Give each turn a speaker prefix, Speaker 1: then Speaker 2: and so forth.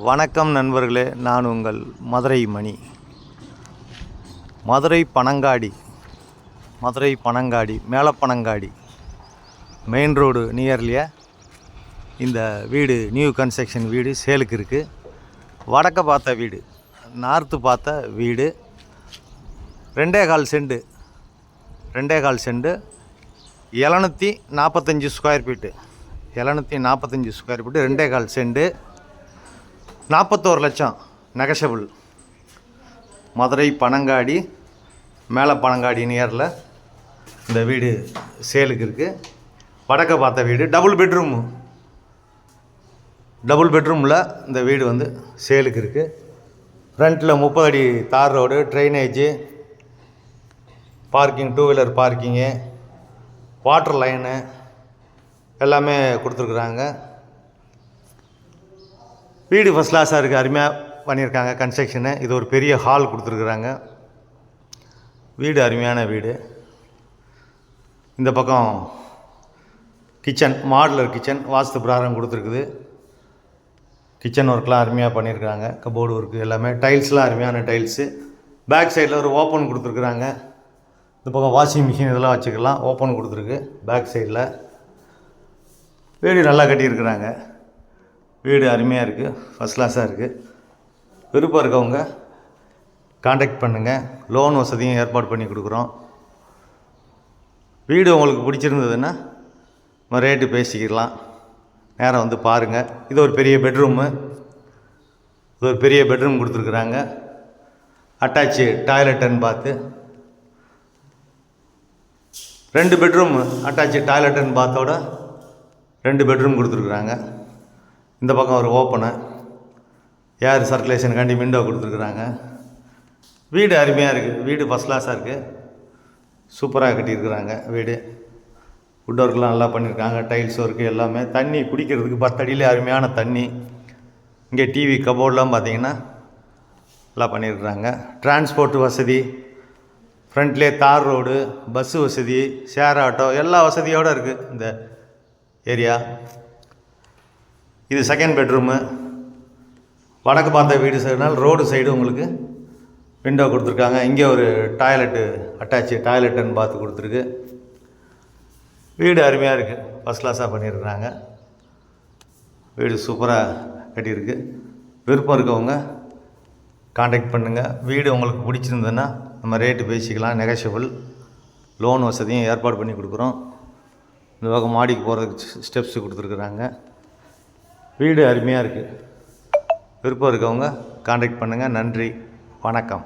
Speaker 1: வணக்கம் நண்பர்களே, நான் உங்கள் மதுரை மணி. மதுரை பனங்காடி மேலப்பனங்காடி மெயின் ரோடு நியர்லியாக இந்த வீடு நியூ கன்ஸ்ட்ரக்ஷன் வீடு சேலுக்கு இருக்குது. வடக்க பார்த்த வீடு, நார்த்து பார்த்த வீடு, 2.25 செண்டு 745 ஸ்கொயர் ஃபீட்டு 2.25 செண்டு 41 லட்சம் நெகஷபிள். மதுரை பனங்காடி மேலப்பனங்காடி நியரில் இந்த வீடு சேலுக்கு இருக்குது. வடக்க பார்த்த வீடு, டபுள் பெட்ரூமில் இந்த வீடு வந்து சேலுக்கு இருக்குது. ஃப்ரண்ட்டில் 30 அடி தார் road, drainage, parking, 2 wheeler parking, water line எல்லாமே கொடுத்துருக்குறாங்க. வீடு ஃபஸ்ட் கிளாஸாக இருக்குது, அருமையாக பண்ணியிருக்காங்க கன்ஸ்ட்ரக்ஷனு. இது ஒரு பெரிய ஹால் கொடுத்துருக்குறாங்க. வீடு அருமையான வீடு. இந்த பக்கம் கிச்சன், மாடுலர் கிச்சன், வாஸ்து பிரகாரம் கொடுத்துருக்குது. கிச்சன் ஒர்க்லாம் அருமையாக பண்ணியிருக்காங்க. கபோர்டு ஒர்க்கு எல்லாமே, டைல்ஸ்லாம் அருமையான டைல்ஸு. பேக் சைடில் ஒரு ஓப்பன் கொடுத்துருக்குறாங்க. இந்த பக்கம் வாஷிங் மிஷின் இதெல்லாம் வச்சுக்கலாம். ஓப்பன் கொடுத்துருக்கு பேக் சைடில். வீடு நல்லா கட்டியிருக்கிறாங்க. வீடு அருமையாக இருக்குது, ஃபஸ்ட் கிளாஸாக இருக்குது. விருப்பம் இருக்கவங்க காண்டாக்ட் பண்ணுங்கள். லோன் வசதியும் ஏற்பாடு பண்ணி கொடுக்குறோம். வீடு உங்களுக்கு பிடிச்சிருந்ததுன்னா நம்ம ரேட்டு பேசிக்கலாம். நேரம் வந்து பாருங்கள். இது ஒரு பெரிய பெட்ரூம் கொடுத்துருக்குறாங்க. Attach toilet and bath, 2 bedroom attach toilet and பாத்தோட 2 பெட்ரூம் கொடுத்துருக்குறாங்க. இந்த பக்கம் ஒரு ஓப்பனு, ஏர் சர்க்குலேஷனுக்காண்டி விண்டோ கொடுத்துருக்குறாங்க. வீடு அருமையாக இருக்குது. வீடு ஃபஸ்ட் கிளாஸாக இருக்குது. சூப்பராக கட்டியிருக்கிறாங்க வீடு. வுட் ஒர்க்லாம் நல்லா பண்ணியிருக்காங்க. டைல்ஸ் ஒர்க்கு எல்லாமே. தண்ணி குடிக்கிறதுக்கு 10 அடியிலே அருமையான தண்ணி. இங்கே டிவி கபோர்டெலாம் பார்த்திங்கன்னா நல்லா பண்ணியிருக்கிறாங்க. டிரான்ஸ்போர்ட் வசதி, ஃப்ரண்ட்லேயே தார் ரோடு, பஸ்ஸு வசதி, ஷேர் ஆட்டோ எல்லா வசதியோடு இருக்குது இந்த ஏரியா. இது செகண்ட் பெட்ரூமு. வடக்கு பார்த்த வீடு சைடுனால் ரோடு சைடு உங்களுக்கு விண்டோ கொடுத்துருக்காங்க. இங்கே ஒரு டாய்லெட்டு, அட்டாச்சு டாய்லெட் அண்ட் பாத்து கொடுத்துருக்கு. வீடு அருமையாக இருக்குது, ஃபஸ்ட் கிளாஸாக பண்ணியிருக்கிறாங்க. வீடு சூப்பராக கட்டியிருக்கு. விருப்பம் இருக்கவங்க காண்டாக்ட் பண்ணுங்கள். வீடு உங்களுக்கு பிடிச்சிருந்ததுன்னா நம்ம ரேட்டு பேசிக்கலாம், நெகஷியபிள். லோன் வசதியும் ஏற்பாடு பண்ணி கொடுக்குறோம். இந்த பக்கம் மாடிக்கு போகிறதுக்கு ஸ்டெப்ஸு கொடுத்துருக்குறாங்க. வீடு அருமையாக இருக்குது. விருப்பம் இருக்கவங்க காண்டாக்ட் பண்ணுங்கள். நன்றி, வணக்கம்.